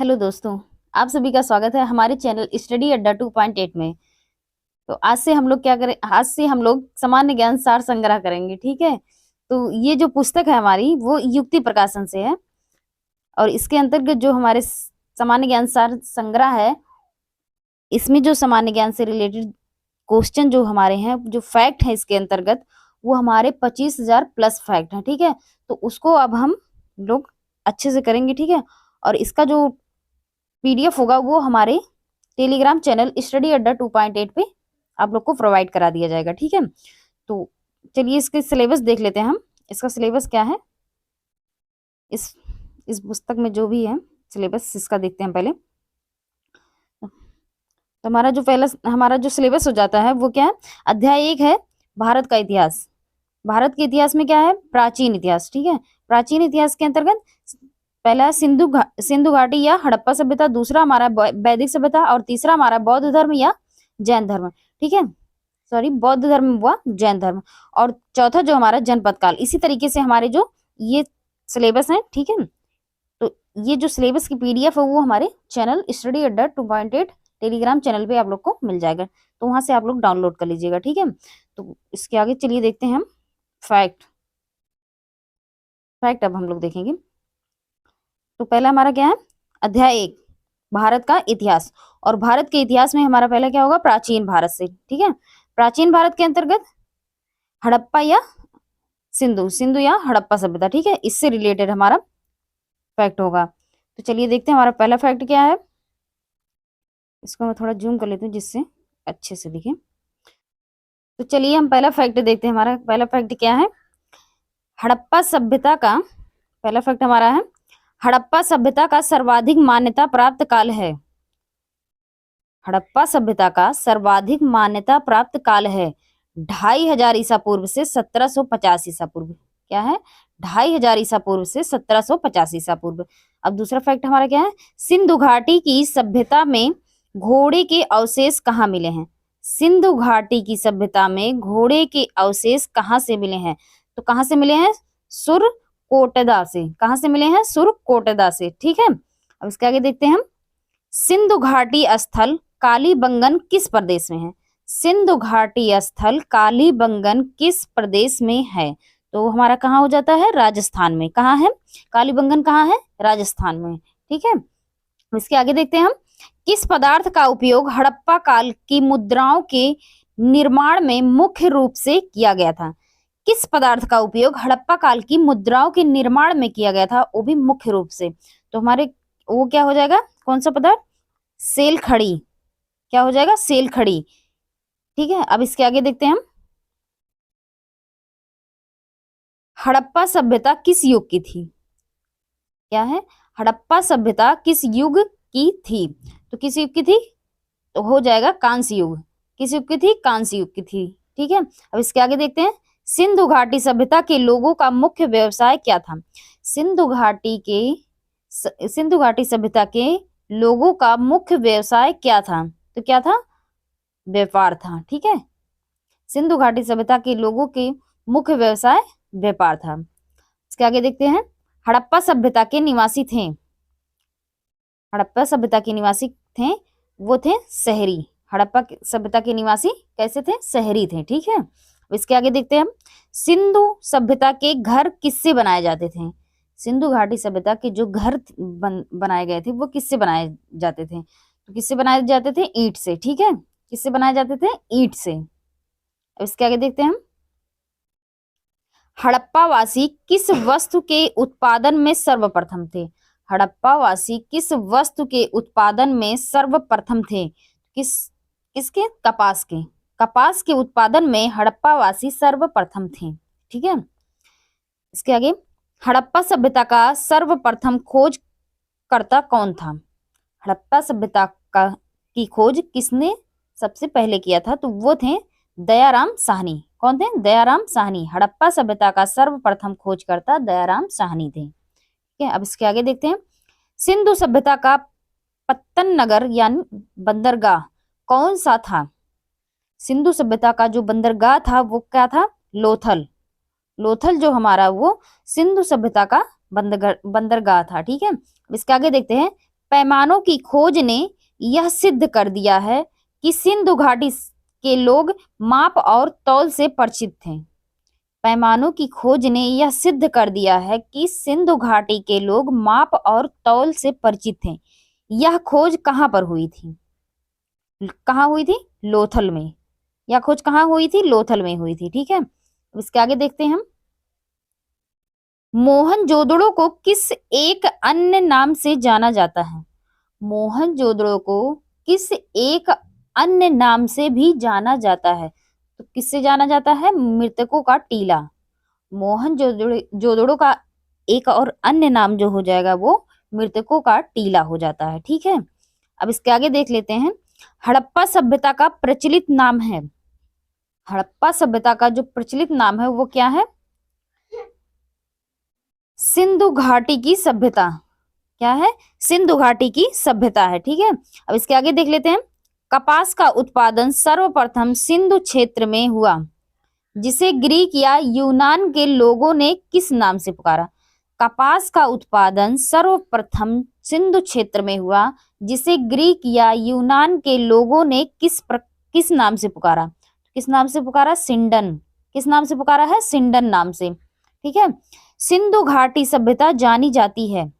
Hello दोस्तों, आप सभी का स्वागत है हमारे चैनल स्टडी अड्डा 2.8 में। तो आज से हम लोग क्या करें, आज से हम लोग सामान्य ज्ञान सार संग्रह करेंगे। ठीक है। तो ये जो पुस्तक है हमारी वो युक्ति प्रकाशन से है और इसके अंतर्गत जो हमारे सामान्य ज्ञान सार संग्रह है, इसमें जो सामान्य ज्ञान से रिलेटेड क्वेश्चन जो हमारे हैं, जो फैक्ट है इसके अंतर्गत, वो हमारे 25,000 प्लस फैक्ट है। ठीक है। तो उसको अब हम लोग अच्छे से करेंगे। ठीक है। और इसका जो पीडीएफ होगा वो हमारे टेलीग्राम चैनल स्टडी अड्डा 2.8 पे आप लोग को प्रोवाइड करा दिया जाएगा। ठीक है। तो चलिए इसके सिलेबस देख लेते हैं हम। इसका सिलेबस क्या है, इस पुस्तक में जो भी है सिलेबस इसका देखते हैं पहले। तो हमारा जो सिलेबस हो जाता है वो क्या है। अध्याय 1 है भारत का इतिहास। भारत के इतिहास में क्या है, प्राचीन इतिहास। ठीक है। प्राचीन इतिहास के अंतर्गत पहला है सिंधु घाटी या हड़प्पा सभ्यता, दूसरा हमारा वैदिक सभ्यता और तीसरा हमारा बौद्ध धर्म या जैन धर्म। ठीक है। सॉरी, बौद्ध धर्म हुआ, जैन धर्म। और चौथा जो हमारा जनपद काल। इसी तरीके से हमारे जो ये सिलेबस है। ठीक है। तो ये जो सिलेबस की पीडीएफ है वो हमारे चैनल स्टडी अड्डा 2.8 टेलीग्राम चैनल पे आप लोग को मिल जाएगा। तो वहां से आप लोग डाउनलोड कर लीजिएगा। ठीक है। तो इसके आगे चलिए देखते हैं हम फैक्ट। फैक्ट अब हम लोग देखेंगे। तो पहला हमारा क्या है, अध्याय 1 भारत का इतिहास। और भारत के इतिहास में हमारा पहला क्या होगा, प्राचीन भारत से। ठीक है। प्राचीन भारत के अंतर्गत हड़प्पा या सिंधु या हड़प्पा सभ्यता। ठीक है। इससे रिलेटेड हमारा फैक्ट होगा। तो चलिए देखते हैं हमारा पहला फैक्ट क्या है। इसको मैं थोड़ा जूम कर लेती हूँ जिससे अच्छे से दिखे। तो चलिए हम पहला फैक्ट देखते हैं। हमारा पहला फैक्ट क्या है, हड़प्पा सभ्यता का पहला फैक्ट हमारा है, हड़प्पा सभ्यता का सर्वाधिक मान्यता प्राप्त काल है। हड़प्पा सभ्यता का सर्वाधिक मान्यता प्राप्त काल है 2500 ईसा पूर्व से 1750 ईसा पूर्व। क्या है, 2500 ईसा पूर्व से 1750 ईसा पूर्व। अब दूसरा फैक्ट हमारा क्या है, सिंधु घाटी की सभ्यता में घोड़े के अवशेष कहाँ मिले हैं। सिंधु घाटी की सभ्यता में घोड़े के अवशेष कहाँ से मिले हैं। तो कहाँ से मिले हैं, सुरकोटदा से। कहाँ से मिले हैं, सुरकोटदा से। ठीक है। अब इसके आगे देखते हैं हम, सिंधु घाटी स्थल कालीबंगन किस प्रदेश में है। सिंधु घाटी स्थल कालीबंगन किस प्रदेश में है। तो हमारा कहाँ हो जाता है, राजस्थान में। कहाँ है, कालीबंगन कहाँ है, राजस्थान में। ठीक है। इसके आगे देखते हैं हम, किस पदार्थ का उपयोग हड़प्पा काल की मुद्राओं के निर्माण में मुख्य रूप से किया गया था। किस पदार्थ का उपयोग हड़प्पा काल की मुद्राओं के निर्माण में किया गया था, वो भी मुख्य रूप से। तो हमारे वो क्या हो जाएगा, कौन सा पदार्थ, सेल खड़ी। क्या हो जाएगा, सेल खड़ी। ठीक है। अब इसके आगे देखते हैं हम, हड़प्पा सभ्यता किस युग की थी। क्या है, हड़प्पा सभ्यता किस युग की थी। तो किस युग की थी, तो हो जाएगा कांस्य युग। किस युग की थी, कांस्य युग की थी। ठीक है। अब इसके आगे देखते हैं, सिंधु घाटी सभ्यता के लोगों का मुख्य व्यवसाय क्या था। सिंधु घाटी सभ्यता के लोगों का मुख्य व्यवसाय क्या था। तो क्या था, व्यापार था। ठीक है। सिंधु घाटी सभ्यता के लोगों के मुख्य व्यवसाय व्यापार था। इसके आगे देखते हैं, हड़प्पा सभ्यता के निवासी थे। हड़प्पा सभ्यता के निवासी थे, वो थे शहरी। हड़प्पा सभ्यता के निवासी कैसे थे, शहरी थे। ठीक है। इसके आगे देखते हैं हम, सिंधु सभ्यता के घर किससे बनाए जाते थे। सिंधु घाटी सभ्यता के जो घर बनाए गए थे वो किससे बनाए जाते थे। तो किससे बनाए जाते थे, ईंट से। ठीक है। किससे बनाए जाते थे, ईंट से। अब इसके आगे देखते हैं हम, हड़प्पा वासी किस वस्तु के उत्पादन में सर्वप्रथम थे। हड़प्पा वासी किस वस्तु के उत्पादन में सर्वप्रथम थे। किसके, कपास के। कपास के उत्पादन में हड़प्पा वासी सर्वप्रथम थे। ठीक है। इसके आगे, हड़प्पा सभ्यता का सर्वप्रथम खोज करता कौन था। हड़प्पा सभ्यता का की खोज किसने सबसे पहले किया था। तो वो थे दयाराम साहनी। कौन थे, दयाराम साहनी। हड़प्पा सभ्यता का सर्वप्रथम खोजकर्ता दयाराम साहनी थे। ठीक है। अब इसके आगे देखते हैं, सिंधु सभ्यता का पत्तन नगर यानी बंदरगाह कौन सा था। सिंधु सभ्यता का जो बंदरगाह था वो क्या था, लोथल। लोथल जो हमारा वो सिंधु सभ्यता का बंदरगाह था। ठीक है। इसके आगे देखते हैं, पैमानों की खोज ने यह सिद्ध कर दिया है कि सिंधु घाटी के लोग माप और तौल से परिचित थे। पैमानों की खोज ने यह सिद्ध कर दिया है कि सिंधु घाटी के लोग माप और तौल से परिचित थे। यह खोज कहाँ पर हुई थी? कहाँ हुई थी? लोथल में। यह खोज कहाँ हुई थी? लोथल में हुई थी। ठीक है, अब इसके आगे देखते हैं हम। मोहनजोदड़ो को किस एक अन्य नाम से जाना जाता है? मोहनजोदड़ो को किस एक अन्य नाम से भी जाना जाता है? तो किससे जाना जाता है? मृतकों का टीला। मोहनजोदड़ो का एक और अन्य नाम जो हो जाएगा वो मृतकों का टीला हो जाता है। ठीक है, अब इसके आगे देख लेते हैं। हड़प्पा सभ्यता का प्रचलित नाम है। हड़प्पा सभ्यता का जो प्रचलित नाम है वो क्या है? सिंधु घाटी की सभ्यता। क्या है? सिंधु घाटी की सभ्यता है। ठीक है, अब इसके आगे देख लेते हैं। कपास का उत्पादन सर्वप्रथम सिंधु क्षेत्र में हुआ, जिसे ग्रीक या यूनान के लोगों ने किस नाम से पुकारा? कपास का उत्पादन सर्वप्रथम सिंधु क्षेत्र में हुआ, जिसे ग्रीक या यूनान के लोगों ने किस नाम से पुकारा? किस नाम से पुकारा? सिंडन। किस नाम से पुकारा है? सिंडन नाम से। ठीक है, सिंधु घाटी सभ्यता जानी जाती है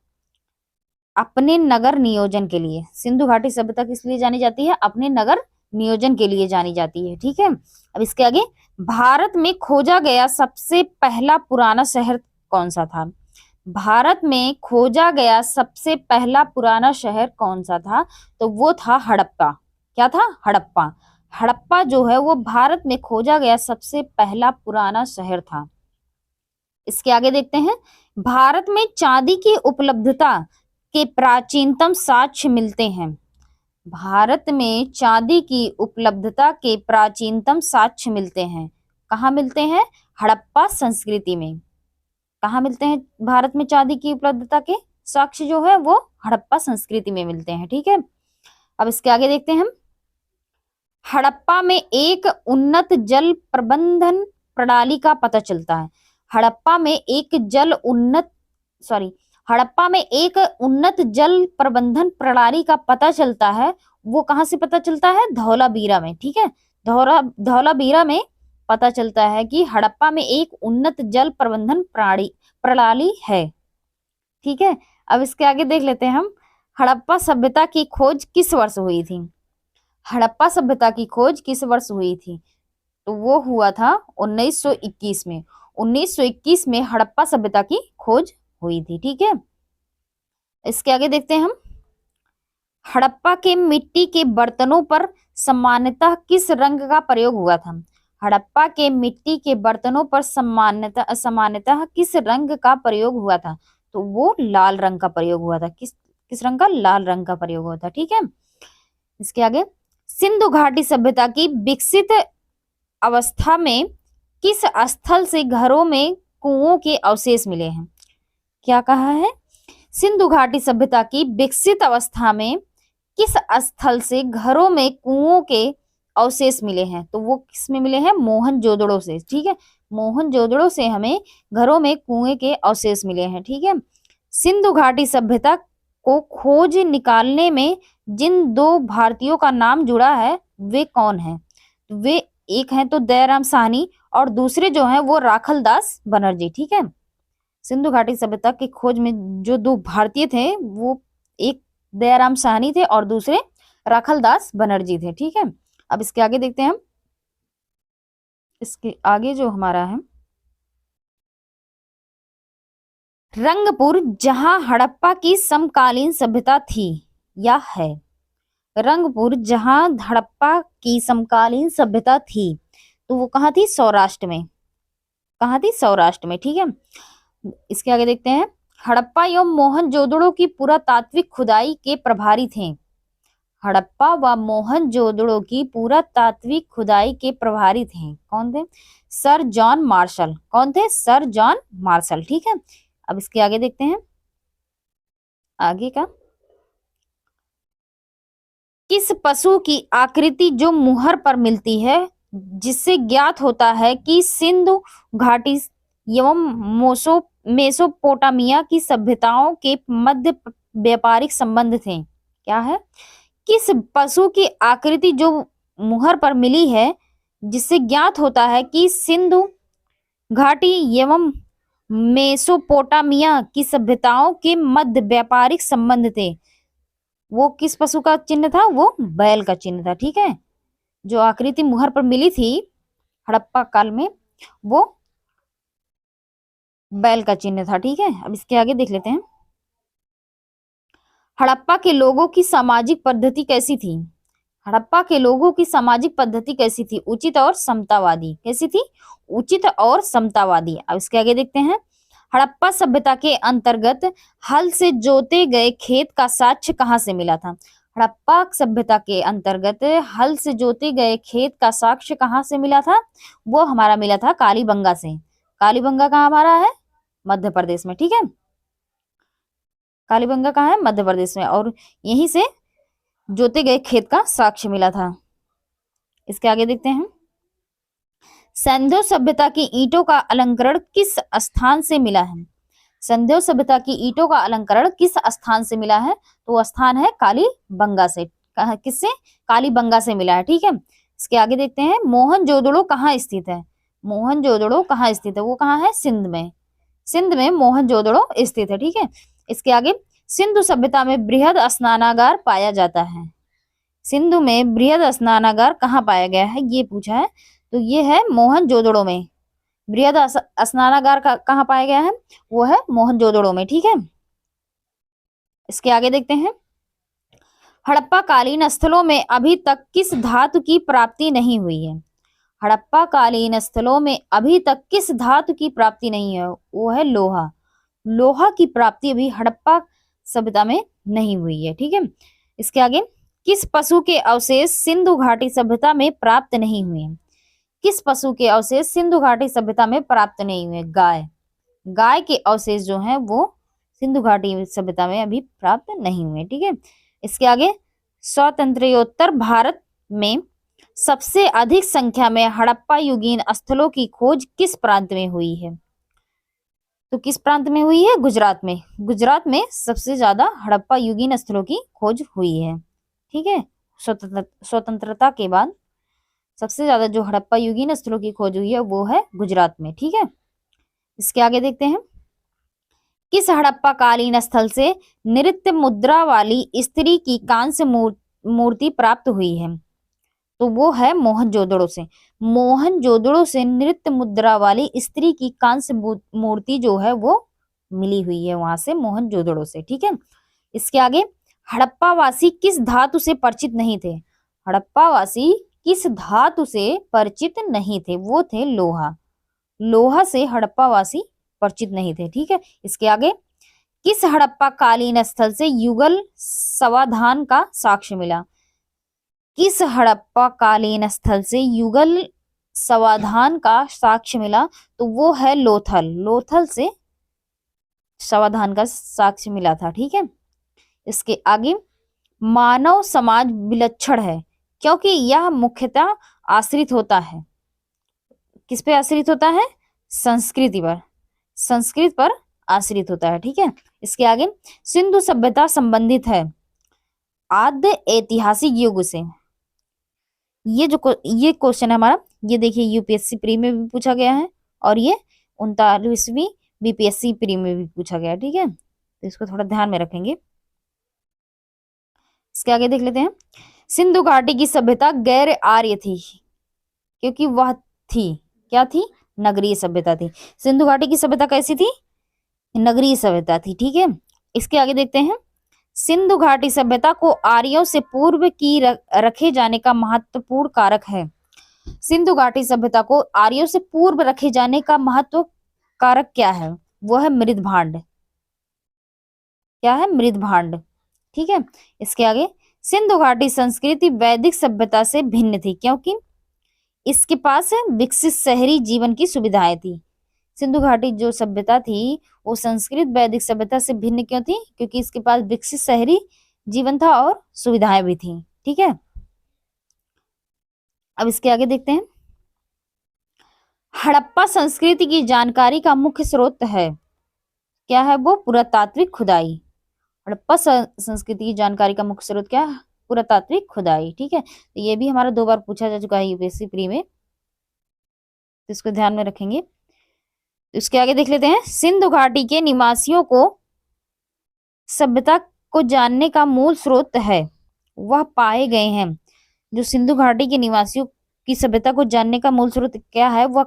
अपने नगर नियोजन के लिए। सिंधु घाटी सभ्यता किस लिए जानी जाती है? अपने नगर नियोजन के लिए जानी जाती है। ठीक है, अब इसके आगे। भारत में खोजा गया सबसे पहला पुराना शहर कौन सा था? भारत में खोजा गया सबसे पहला पुराना शहर कौन सा था? तो वो था हड़प्पा। क्या था? हड़प्पा। हड़प्पा जो है वो भारत में खोजा गया सबसे पहला पुराना शहर था। इसके आगे देखते हैं। भारत में चांदी की उपलब्धता के प्राचीनतम साक्ष्य मिलते हैं। भारत में चांदी की उपलब्धता के प्राचीनतम साक्ष्य मिलते हैं। कहाँ मिलते हैं? हड़प्पा संस्कृति में। कहाँ मिलते हैं भारत में चांदी की उपलब्धता के साक्ष्य जो है वो हड़प्पा संस्कृति में मिलते हैं। ठीक है, अब इसके आगे देखते हैं हम। हड़प्पा में एक उन्नत जल प्रबंधन प्रणाली का पता चलता है। हड़प्पा में एक उन्नत जल प्रबंधन प्रणाली का पता चलता है। वो कहाँ से पता चलता है? धौलावीरा में। ठीक है, धौलावीरा में पता चलता है कि हड़प्पा में एक उन्नत जल प्रबंधन प्रणाली है। ठीक है, अब इसके आगे देख लेते हैं हम। हड़प्पा सभ्यता की खोज किस वर्ष हुई थी? हड़प्पा सभ्यता की खोज किस वर्ष हुई थी? तो वो हुआ था 1921 में। 1921 में हड़प्पा सभ्यता की खोज हुई थी। ठीक है, इसके आगे देखते हैं हम। हड़प्पा के मिट्टी के बर्तनों पर सामान्यतः किस रंग का प्रयोग हुआ था? हड़प्पा के मिट्टी के बर्तनों पर सामान्यतः किस रंग का प्रयोग हुआ था? तो वो लाल रंग का प्रयोग हुआ था। किस रंग का? लाल रंग का प्रयोग हुआ था। ठीक है, इसके आगे। सिंधु घाटी सभ्यता की विकसित अवस्था में किस स्थल से घरों में कुओं के अवशेष मिले हैं? क्या कहा है? सिंधु घाटी सभ्यता की विकसित अवस्था में किस स्थल से घरों में कुओं के अवशेष मिले हैं? तो वो किस में मिले हैं? मोहनजोदड़ो से। ठीक है, मोहनजोदड़ो से हमें घरों में कुएं के अवशेष मिले हैं। ठीक है, सिंधु घाटी सभ्यता को खोज निकालने में जिन दो भारतीयों का नाम जुड़ा है वे कौन हैं? वे एक हैं तो दयाराम साहनी और दूसरे जो हैं वो राखलदास बनर्जी। ठीक है, सिंधु घाटी सभ्यता की खोज में जो दो भारतीय थे वो एक दयाराम साहनी थे और दूसरे राखलदास बनर्जी थे। ठीक है, अब इसके आगे देखते हैं हम। इसके आगे जो हमारा है, रंगपुर जहां हड़प्पा की समकालीन सभ्यता थी या है। रंगपुर जहां हड़प्पा की समकालीन सभ्यता थी तो वो कहाँ थी? सौराष्ट्र में। कहाँ थी? सौराष्ट्र में। ठीक है, इसके आगे देखते हैं। हड़प्पा एवं मोहनजोदड़ो की पुरातात्विक खुदाई के प्रभारी थे। हड़प्पा व मोहनजोदड़ो की पुरातात्विक खुदाई के प्रभारी थे। कौन थे? Sir John Marshall. कौन थे? Sir John Marshall. ठीक है, अब इसके आगे देखते हैं। आगे का। किस पशु की आकृति जो मुहर पर मिलती है जिससे ज्ञात होता है कि सिंधु घाटी एवं मेसोपोटामिया की सभ्यताओं के मध्य व्यापारिक संबंध थे। क्या है? किस पशु की आकृति जो मुहर पर मिली है, जिससे ज्ञात होता है कि सिंधु घाटी एवं मेसोपोटामिया की सभ्यताओं के मध्य व्यापारिक संबंध थे, वो किस पशु का चिन्ह था? वो बैल का चिन्ह था। ठीक है, जो आकृति मुहर पर मिली थी हड़प्पा काल में, वो बैल का चिन्ह था। ठीक है, अब इसके आगे देख लेते हैं। हड़प्पा के लोगों की सामाजिक पद्धति कैसी थी? हड़प्पा के लोगों की सामाजिक पद्धति कैसी थी? उचित और समतावादी। कैसी थी? उचित और समतावादी। अब इसके आगे देखते हैं। हड़प्पा सभ्यता के अंतर्गत हल से जोते गए खेत का साक्ष्य कहाँ से मिला था? हड़प्पा सभ्यता के अंतर्गत हल से जोते गए खेत का साक्ष्य कहाँ से मिला था? वो हमारा मिला था कालीबंगा से। कालीबंगा कहाँ हमारा है? मध्य प्रदेश में। ठीक है, कालीबंगा कहाँ है? मध्य प्रदेश में, और यहीं से जोते गए खेत का साक्ष्य मिला था। इसके आगे देखते हैं। सिंधु सभ्यता की ईंटों का अलंकरण किस स्थान से मिला है? सिंधु सभ्यता की ईंटों का अलंकरण किस स्थान से मिला है? तो वो स्थान है कालीबंगा से। किससे? कालीबंगा से मिला है। ठीक है, इसके आगे देखते हैं। मोहनजोदड़ो कहाँ स्थित है? मोहनजोदड़ो कहाँ स्थित है? वो कहाँ है? सिंध में। सिंध में मोहनजोदड़ो स्थित है। ठीक है, इसके आगे। सिंधु सभ्यता में बृहद स्नानागार पाया जाता है। सिंधु में बृहद स्नानागार कहाँ पाया गया है, ये पूछा है। तो ये है मोहनजोदड़ो में। बृहद स्नानागार कहाँ पाया गया है? वो है मोहनजोदड़ो में। ठीक है, इसके आगे देखते हैं। हड़प्पा कालीन स्थलों में अभी तक किस धातु की प्राप्ति नहीं हुई है? हड़प्पा कालीन स्थलों में अभी तक किस धातु की प्राप्ति नहीं है? वो है लोहा। लोहा की प्राप्ति अभी हड़प्पा सभ्यता में नहीं हुई है। ठीक है, इसके आगे। किस पशु के अवशेष सिंधु घाटी सभ्यता में प्राप्त नहीं हुए? किस पशु के अवशेष सिंधु घाटी सभ्यता में प्राप्त नहीं हुए? गाय। गाय के अवशेष जो हैं वो सिंधु घाटी सभ्यता में अभी प्राप्त नहीं हुए। ठीक है, इसके आगे। स्वातंत्र्योत्तर भारत में सबसे अधिक संख्या में हड़प्पा युगीन स्थलों की खोज किस प्रांत में हुई है? तो किस प्रांत में हुई है? गुजरात में। गुजरात में सबसे ज्यादा हड़प्पा युगीन स्थलों की खोज हुई है। ठीक है, स्वतंत्रता के बाद सबसे ज्यादा जो हड़प्पा युगीन स्थलों की खोज हुई है वो है गुजरात में। ठीक है, इसके आगे देखते हैं। किस हड़प्पा कालीन स्थल से नृत्य मुद्रा वाली स्त्री की कांस्य मूर्ति प्राप्त हुई है? तो वो है मोहनजोदड़ो से। मोहनजोदड़ो से नृत्य मुद्रा वाली स्त्री की कांस्य मूर्ति जो है वो मिली हुई है वहां से, मोहनजोदड़ो से। ठीक है, इसके आगे। हड़प्पा वासी किस धातु से परिचित नहीं थे? हड़प्पा वासी किस धातु से परिचित नहीं थे? वो थे लोहा। लोहा से हड़प्पा वासी परिचित नहीं थे। ठीक है, इसके आगे। किस हड़प्पा कालीन स्थल से युगल समाधान का साक्ष्य मिला? किस हड़प्पा कालीन स्थल से युगल समाधान का साक्ष्य मिला? तो वो है लोथल। लोथल से समाधान का साक्ष्य मिला था। ठीक है, इसके आगे। मानव समाज विलक्षण है क्योंकि यह मुख्यतः आश्रित होता है, किस पे आश्रित होता है? संस्कृति पर। संस्कृत पर आश्रित होता है। ठीक है, इसके आगे। सिंधु सभ्यता संबंधित है आद्य ऐतिहासिक युग से। ये क्वेश्चन है हमारा, ये देखिए यूपीएससी प्री में भी पूछा गया है और ये 39वीं बीपीएससी प्री में भी पूछा गया है। ठीक है, तो इसको थोड़ा ध्यान में रखेंगे। इसके आगे देख लेते हैं। सिंधु घाटी की सभ्यता गैर आर्य थी क्योंकि वह थी, क्या थी? नगरीय सभ्यता थी। सिंधु घाटी की सभ्यता कैसी थी? नगरीय सभ्यता थी। ठीक है, इसके आगे देखते हैं। सिंधु घाटी सभ्यता को आर्यों से पूर्व की रखे जाने का महत्वपूर्ण कारक है। सिंधु घाटी सभ्यता को आर्यों से पूर्व रखे जाने का महत्व कारक क्या है? वो है मृद भांड। क्या है? मृद भांड। ठीक है, इसके आगे। सिंधु घाटी संस्कृति वैदिक सभ्यता से भिन्न थी क्योंकि इसके पास विकसित शहरी जीवन की सुविधाएं थी। सिंधु घाटी जो सभ्यता थी वो संस्कृत वैदिक सभ्यता से भिन्न क्यों थी? क्योंकि इसके पास विकसित शहरी जीवन था और सुविधाएं भी थी। ठीक है, अब इसके आगे देखते हैं। हड़प्पा संस्कृति की जानकारी का मुख्य स्रोत है। क्या है वो? पुरातात्विक खुदाई। हड़प्पा संस्कृति की जानकारी का मुख्य स्रोत क्या है? पुरातात्विक खुदाई। ठीक है, तो ये भी हमारा 2 बार पूछा जा चुका है यूपीएससी प्री में, तो इसको ध्यान में रखेंगे। इसके आगे देख लेते हैं, सिंधु घाटी के निवासियों को सभ्यता को जानने का मूल स्रोत है वह पाए गए हैं। जो सिंधु घाटी के निवासियों की सभ्यता को जानने का मूल स्रोत क्या है वह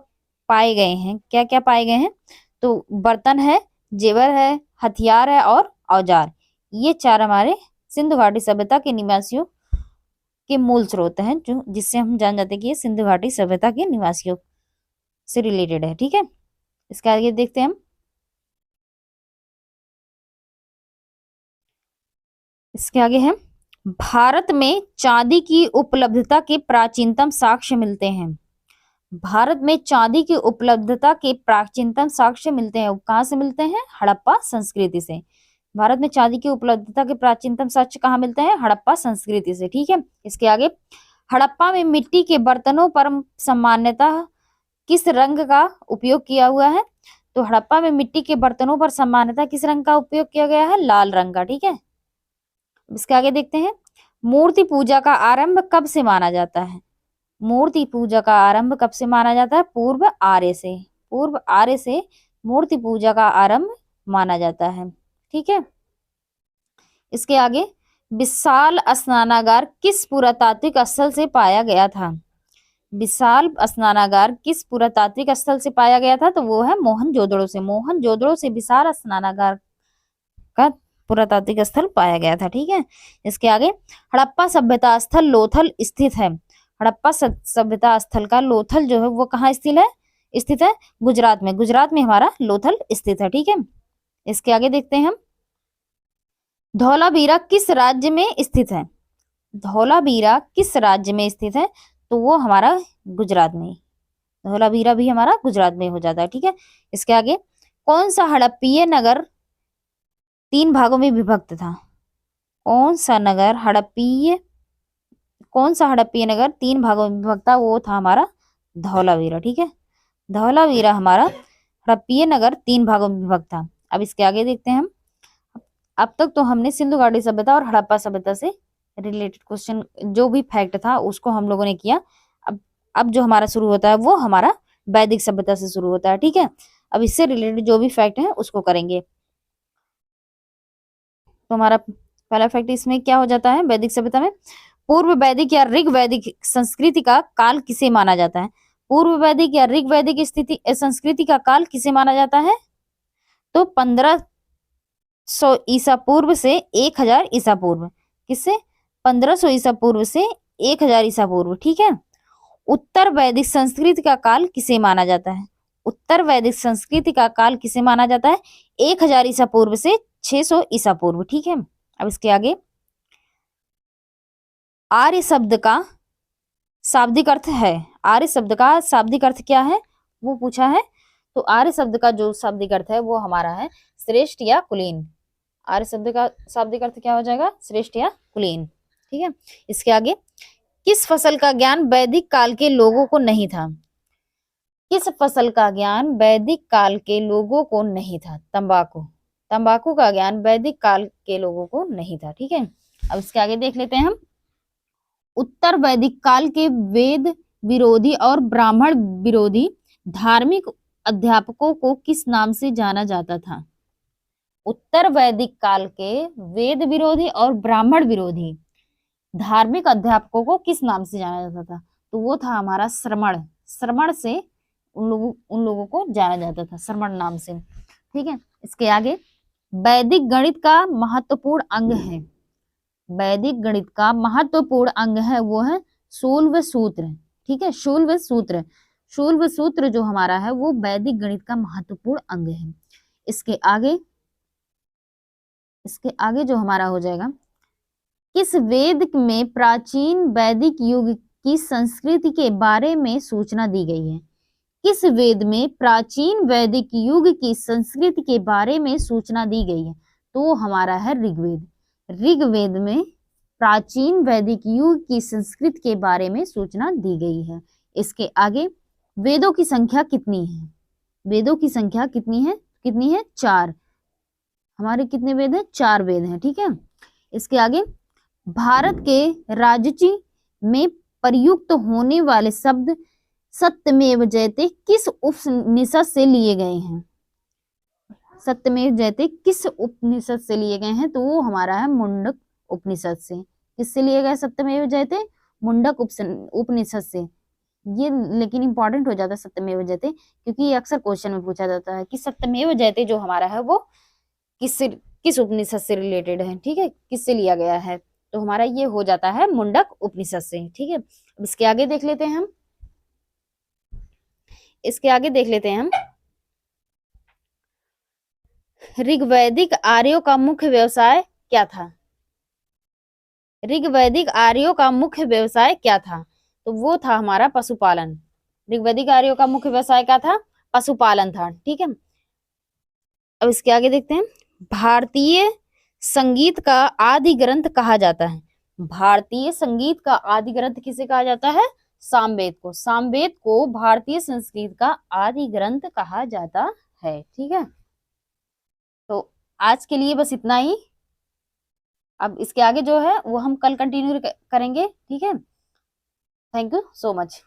पाए गए हैं। क्या क्या पाए गए हैं? तो बर्तन है, जेवर है, हथियार है और औजार। ये 4 हमारे सिंधु घाटी सभ्यता के निवासियों के मूल स्रोत हैं, जो जिससे हम जान जाते हैं कि ये सिंधु घाटी सभ्यता के निवासियों से रिलेटेड है। ठीक है, इसके आगे देखते हैं हम। इसके आगे है, भारत में चांदी की उपलब्धता के प्राचीनतम साक्ष्य मिलते हैं। भारत में चांदी की उपलब्धता के प्राचीनतम साक्ष्य मिलते हैं। कहाँ से मिलते हैं? हड़प्पा संस्कृति से। भारत में चांदी की उपलब्धता के प्राचीनतम साक्ष्य कहाँ मिलते हैं? हड़प्पा संस्कृति से। ठीक है, इसके आगे, हड़प्पा में मिट्टी के बर्तनों पर सामान्यतः किस रंग का उपयोग किया हुआ है? तो हड़प्पा में मिट्टी के बर्तनों पर सामान्यतः किस रंग का उपयोग किया गया है? लाल रंग का। ठीक है, इसके आगे देखते हैं, मूर्ति पूजा का आरंभ कब से माना जाता है? मूर्ति पूजा का आरंभ कब से माना जाता है? पूर्व आर्य से। पूर्व आर्य से मूर्ति पूजा का आरंभ माना जाता है। ठीक है, इसके आगे, विशाल स्नानागार किस पुरातात्विक स्थल से पाया गया था? विशाल स्नानागार किस पुरातात्विक स्थल से पाया गया था? तो वो है मोहनजोदड़ो से। मोहनजोदड़ो से विशाल स्नानागार का पुरातात्विक स्थल पाया गया था। ठीक है, इसके आगे, हड़प्पा सभ्यता स्थल लोथल स्थित है। हड़प्पा सभ्यता स्थल का लोथल जो है वो कहाँ स्थित है? गुजरात में। गुजरात में हमारा लोथल स्थित है। ठीक है, इसके आगे देखते हैं हम, धौलावीरा किस राज्य में स्थित है? धौलावीरा किस राज्य में स्थित है? तो वो हमारा गुजरात में। धौलावीरा भी हमारा गुजरात में हो जाता है। ठीक है, इसके आगे, कौन सा हड़प्पीय नगर 3 भागों में विभक्त था? कौन सा हड़प्पीय नगर 3 भागों में विभक्त था? वो था हमारा धौलावीरा। ठीक है, धौलावीरा हमारा हड़प्पीय नगर 3 भागों में विभक्त था। अब इसके आगे देखते हैं हम। अब तक तो हमने सिंधु घाटी सभ्यता और हड़प्पा सभ्यता से रिलेटेड क्वेश्चन, जो भी फैक्ट था उसको हम लोगों ने किया। अब जो हमारा शुरू होता है वो हमारा वैदिक सभ्यता से शुरू होता है। ठीक है, अब इससे रिलेटेड जो भी फैक्ट है उसको करेंगे। तो हमारा पहला फैक्ट इसमें क्या हो जाता है? वैदिक सभ्यता में पूर्व वैदिक या ऋग वैदिक संस्कृति का काल किसे माना जाता है? पूर्व वैदिक या ऋग वैदिक संस्कृति का काल किसे माना जाता है? तो 1500 ईसा पूर्व से 1000 ईसा पूर्व। किससे? 1500 ईसा पूर्व से 1000 ईसा पूर्व। ठीक है, उत्तर वैदिक संस्कृति का काल किसे माना जाता है? उत्तर वैदिक संस्कृति का काल किसे माना जाता है? 1000 ईसा पूर्व से 600 ईसा पूर्व। ठीक है, अब इसके आगे, आर्य शब्द का शाब्दिक अर्थ है। आर्य शब्द का शाब्दिक अर्थ क्या है वो पूछा है। तो आर्य शब्द का जो शाब्दिक अर्थ है वो हमारा है श्रेष्ठ या कुलीन। आर्य शब्द का शाब्दिक अर्थ क्या हो जाएगा? श्रेष्ठ या कुलीन। ठीक है, इसके आगे, किस फसल का ज्ञान वैदिक काल के लोगों को नहीं था? किस फसल का ज्ञान वैदिक काल के लोगों को नहीं था? तंबाकू। तंबाकू का ज्ञान वैदिक काल के लोगों को नहीं था। ठीक है, अब इसके आगे देख लेते हैं हम, उत्तर वैदिक काल के वेद विरोधी और ब्राह्मण विरोधी धार्मिक अध्यापकों को किस नाम से जाना जाता था? उत्तर वैदिक काल के वेद विरोधी और ब्राह्मण विरोधी धार्मिक अध्यापकों को किस नाम से जाना जाता था? तो वो था हमारा श्रमण। श्रमण से उन लोगों को जाना जाता था, श्रमण नाम से। ठीक है, इसके आगे, वैदिक गणित का महत्वपूर्ण अंग है। वैदिक गणित का महत्वपूर्ण अंग है वो है शूल्व सूत्र। ठीक है, शूल्व सूत्र। शूल्व सूत्र जो हमारा है वो वैदिक गणित का महत्वपूर्ण अंग है। इसके आगे जो हमारा हो जाएगा, किस वेद में प्राचीन वैदिक युग की संस्कृति के बारे में सूचना दी गई है? किस वेद में प्राचीन वैदिक युग की संस्कृति के बारे में सूचना दी गई है? तो हमारा है ऋग्वेद। ऋग्वेद में प्राचीन वैदिक युग की संस्कृति के बारे में सूचना दी गई है। इसके आगे, वेदों की संख्या कितनी है? वेदों की संख्या कितनी है? 4। हमारे कितने वेद हैं? 4 वेद हैं। ठीक है, इसके आगे, भारत के राजची में प्रयुक्त होने वाले शब्द सत्यमेव जयते किस उपनिषद से लिए गए हैं? सत्यमेव जयते किस उपनिषद से लिए गए हैं? तो वो हमारा है मुंडक उपनिषद से। किससे लिए गए सत्यमेव जयते? मुंडक उपनिषद से। ये लेकिन इंपॉर्टेंट हो जाता है सत्यमेव जयते, क्योंकि ये अक्सर क्वेश्चन में पूछा जाता है कि सत्यमेव जयते जो हमारा है वो किस उपनिषद से रिलेटेड है। ठीक है, किससे लिया गया है? तो हमारा ये हो जाता है मुंडक उपनिषद से। ठीक है, अब इसके आगे देख लेते हैं हम। इसके आगे देख लेते हैं हम, ऋग्वैदिक आर्यों का मुख्य व्यवसाय क्या था? ऋग्वैदिक आर्यों का मुख्य व्यवसाय क्या था? तो वो था हमारा पशुपालन। ऋग्वैदिक आर्यों का मुख्य व्यवसाय क्या था? पशुपालन था। ठीक है, अब इसके आगे देखते हैं, भारतीय संगीत का आदि ग्रंथ कहा जाता है। भारतीय संगीत का आदि ग्रंथ किसे कहा जाता है? सामवेद को। सामवेद को भारतीय संस्कृत का आदि ग्रंथ कहा जाता है। ठीक है, तो आज के लिए बस इतना ही। अब इसके आगे जो है वो हम कल कंटिन्यू करेंगे। ठीक है, थैंक यू सो मच।